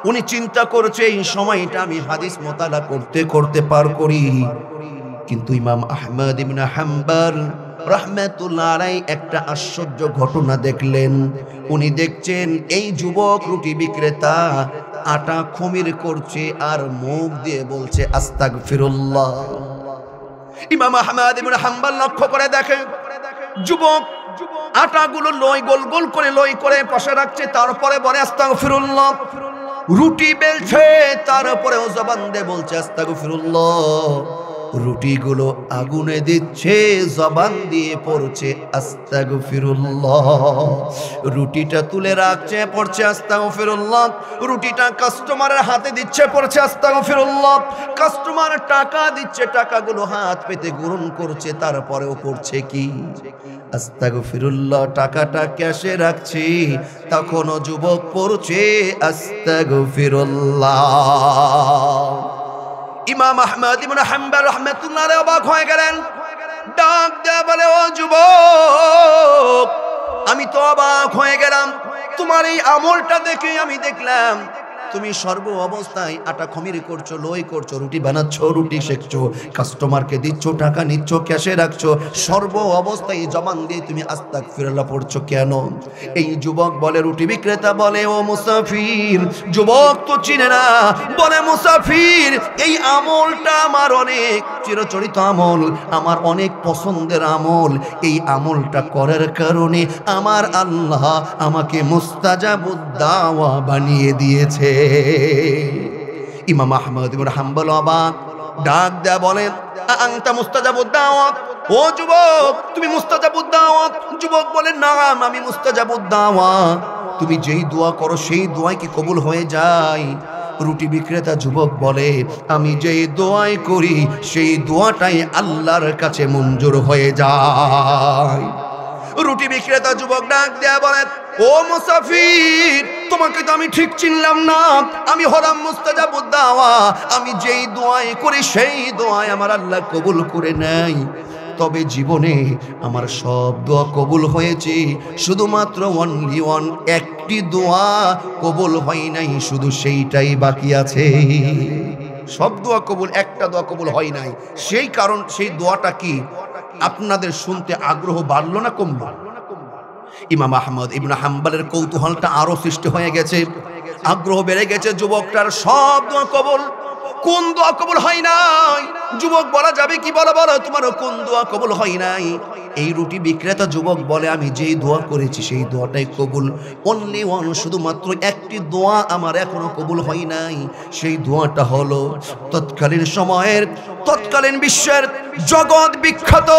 উনি চিন্তা করছে এই সময়টা আমি হাদিস মোতালা করতে করতে পার করি। কিন্তু ইমাম আহমদ ইবনে হাম্বল রাহমাতুল্লাহ আলাইহি একটা আশ্চর্য ঘটনা দেখলেন। উনি দেখছেন এই যুবক রুটি বিক্রেতা আটা খমির করছে আর মুখ দিয়ে বলছে আস্তাগফিরুল্লাহ। ইমাম আহমদ ইবনে হাম্বল লক্ষ্য করে দেখে যুবক আটাগুলো গোল গোল করে পাশে রাখছে, তারপরে বলে আস্তাগফিরুল্লাহ। রুটি বেলছে, তারপরেও জবান দিয়ে বলছে আস্তাগফিরুল্লাহ। রুটিগুলো আগুনে দিচ্ছে, জবান দিয়ে পড়ছে আস্তাগফিরুল্লাহ। রুটিটা তুলে রাখছে, পড়ছে আস্তাগফিরুল্লাহ। রুটিটা কাস্টমারের হাতে দিচ্ছে, পড়ছে আস্তাগফিরুল্লাহ। কাস্টমার টাকা দিচ্ছে, টাকাগুলো হাত পেতে গ্রহণ করছে, তারপরেও পড়ছে কি? আস্তাগফিরুল্লাহ। টাকাটা ক্যাশে রাখছে, তখনও যুবক পড়ছে আস্তাগফিরুল্লাহ। ইমাম আহমদ ইবনে হাম্বল রাহমাতুল্লাহ আলাইহি অবাক হয়ে গেলেন। ডাক দিয়ে বলে, ও যুবক, আমি তো অবাক হয়ে গেলাম, তোমার এই আমলটা দেখে আমি দেখলাম তুমি সর্ব অবস্থায় আটা খমির করছো, লই করছো, রুটি বানাচ্ছ, রুটি সেকছো, কাস্টমারকে দিচ্ছ, টাকা নিচ্ছ, ক্যাশে রাখছো, সর্ব অবস্থায় জবান দিয়ে তুমি আস্তাগফিরুল্লাহ পড়ছো কেন? এই যুবক বলে, রুটি বিক্রেতা বলে, ও মুসাফির। যুবক তো চিনে না, বলে মুসাফির, এই আমলটা আমার অনেক চিরচরিত আমল, আমার অনেক পছন্দের আমল। এই আমলটা করার কারণে আমার আল্লাহ আমাকে মুস্তাজাবুদ দাওয়া বানিয়ে দিয়েছে। ইমাম আহমদ ইবনে হাম্বল অবাক, ডাক দেয়া বলেন, আনতা মুস্তাজাবুদ দাওয়াত। ও যুবক, তুমি মুস্তাজাবুদ দাওয়াত? যুবক বলে, নাম, আমি মুস্তাজাবুদ দাওয়াত। তুমি যেই দোয়া করো সেই দোয়াই কি কবুল হয়ে যায়? রুটি বিক্রেতা যুবক বলে, আমি যেই দোয়াই করি সেই দোয়াটাই আল্লাহর কাছে মঞ্জুর হয়ে যায়। রুটি বিক্রেতা যুবক ডাক দেয়া বলে, ও মুসাফির, তোমাকে তো আমি ঠিক চিনলাম না, আমি হলাম মুস্তাজাবুদ দাওয়া। আমি যেই দোয়াই করি সেই দোয়াই আমার আল্লাহ কবুল করে নেয়। তবে জীবনে আমার সব দোয়া কবুল হয়েছে, শুধুমাত্র অনলি ওয়ান, একটি দোয়া কবুল হয় নাই, শুধু সেইটাই বাকি আছে। সব দোয়া কবুল, একটা দোয়া কবুল হয় নাই। সেই কারণ, সেই দোয়াটা কি? আপনাদের শুনতে আগ্রহ বাড়লো না কমলো? ইমাম আহমদ ইবনে হাম্বলের কৌতূহলটা আরো সৃষ্টি হয়ে গেছে, আগ্রহ বেড়ে গেছে। যুবকটার সব দোয়া কবুল, কোন দোয়া কবুল হয় নাই? যুবক বলা যাবে কি, বলো বলো তোমার কোন দোয়া কবুল হয় নাই? এই রুটি বিক্রেতা যুবক বলে, আমি যেই দোয়া করেছি সেই দোয়াটাই কবুল। অনলি ওয়ান, শুধুমাত্র একটি দোয়া আমার এখনো কবুল হয় নাই। সেই দোয়াটা হলো তৎকালীন সময়ের, তৎকালীন বিশ্বের জগৎ বিখ্যাত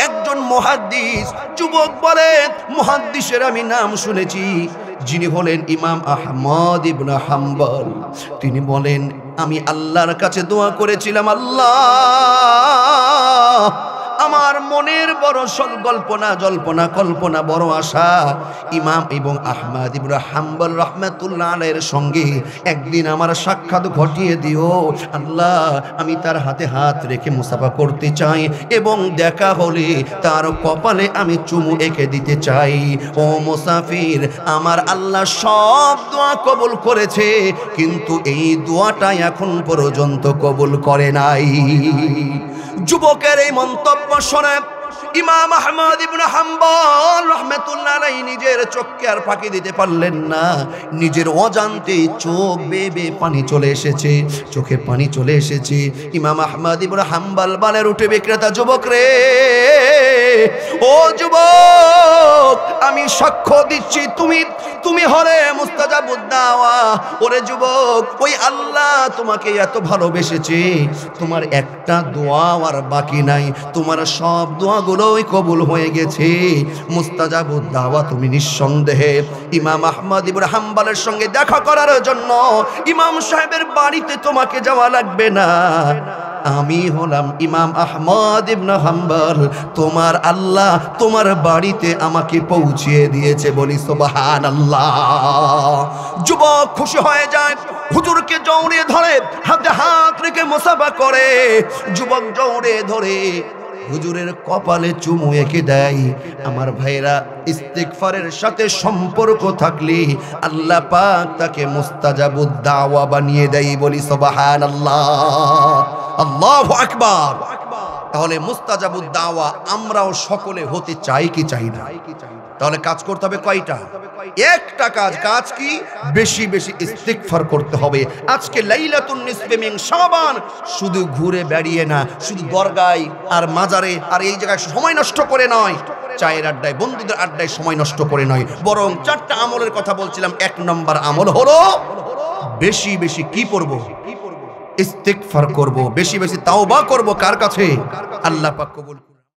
একজন মুহাদ্দিস। যুবক বলে, মুহাদ্দিসের আমি নাম শুনেছি, যিনি হলেন ইমাম আহমদ ইবনে হাম্বল। তিনি বলেন, আমি আল্লাহর কাছে দোয়া করেছিলাম, আল্লাহ আমার মনের বড় জল্পনা কল্পনা বড় আশা, ইমাম এবং আহমদ ইবনে হাম্বল রাহমাতুল্লাহ আলাইহির সঙ্গে একদিন আমার সাক্ষাৎ ঘটিয়ে দিও আল্লাহ। আমি তার হাতে হাত রেখে মুসাফা করতে চাই এবং দেখা হলে তার কপালে আমি চুমু এঁকে দিতে চাই। ও মুসাফির, আমার আল্লাহ সব দোয়া কবুল করেছে, কিন্তু এই দোয়াটা এখন পর্যন্ত কবুল করে নাই। যুবকের এই মন্তব্য শুনে ইমাম আহমদ ইবনে হাম্বল রাহমাতুল্লাহ আলাইহি নিজের চোখকে আর ফাঁকি দিতে পারলেন না। নিজের অজান্তে চোখ বেয়ে পানি চলে এসেছে, চোখে পানি চলে এসেছে। ইমাম আহমদ ইবনে হাম্বল বলে, উঠে বিক্রেতা যুবক রে, ও যুবক, আমি সাক্ষ্য দিচ্ছি তুমি হলে মুস্তাজাবুদ দাওয়া। ওরে যুবক, ওই আল্লাহ তোমাকে এত ভালোবেসেছে, তোমার একটা দোয়া আর বাকি নাই, তোমার সব দোয়াগুলোই কবুল হয়ে গেছে। মুস্তাজাবুদ দাওয়া তুমি নিঃসন্দেহে। ইমাম আহমদ ইবনে হাম্বলের সঙ্গে দেখা করার জন্য ইমাম সাহেবের বাড়িতে তোমাকে যাওয়া লাগবে না। আমি হলাম ইমাম আহমদ ইবনে হাম্বল, তোমার আল্লাহ তোমার বাড়িতে আমাকে পৌঁছিয়ে দিয়েছে। বলি সুবহানাল্লাহ। যুবক খুশি হয়ে যায়, হুজুরকে জড়িয়ে ধরে, হাতে হাত রেখে মুসাফা করে। যুবক জড়িয়ে ধরে হুজুরের কপালে চুমু এঁকে দেয়। আমার ভাইরা, ইস্তিগফারের সাথে সম্পর্ক থাকলে আল্লাহ পাক তাকে মুস্তাজাবুদ দাওয়া বানিয়ে দেয়। বলি সুবহানাল্লাহ, আল্লাহু আকবার। তাহলে মুস্তাজাবুদ দাওয়া আমরাও সকলে হতে চাই কি চাই না? তাহলে কাজ করতে হবে কয়টা? একটা কাজ কি? বেশি বেশি ইস্তিগফার করতে হবে। আজকে লাইলাতুন নিসফে মিন শাবান শুধু ঘুরে বেড়িয়ে না, শুধু দরগায় আর মাজারে আর এই জায়গায় সময় নষ্ট করে নয়, চায়ের আড্ডায় বন্ধুদের আড্ডায় সময় নষ্ট করে নয়, বরং চারটা আমলের কথা বলছিলাম। এক নম্বর আমল হলো বেশি বেশি কি পড়ব? ইস্তিগফার করব, বেশি বেশি তাওবা করব। কার কাছে? আল্লাহ পাক কবুল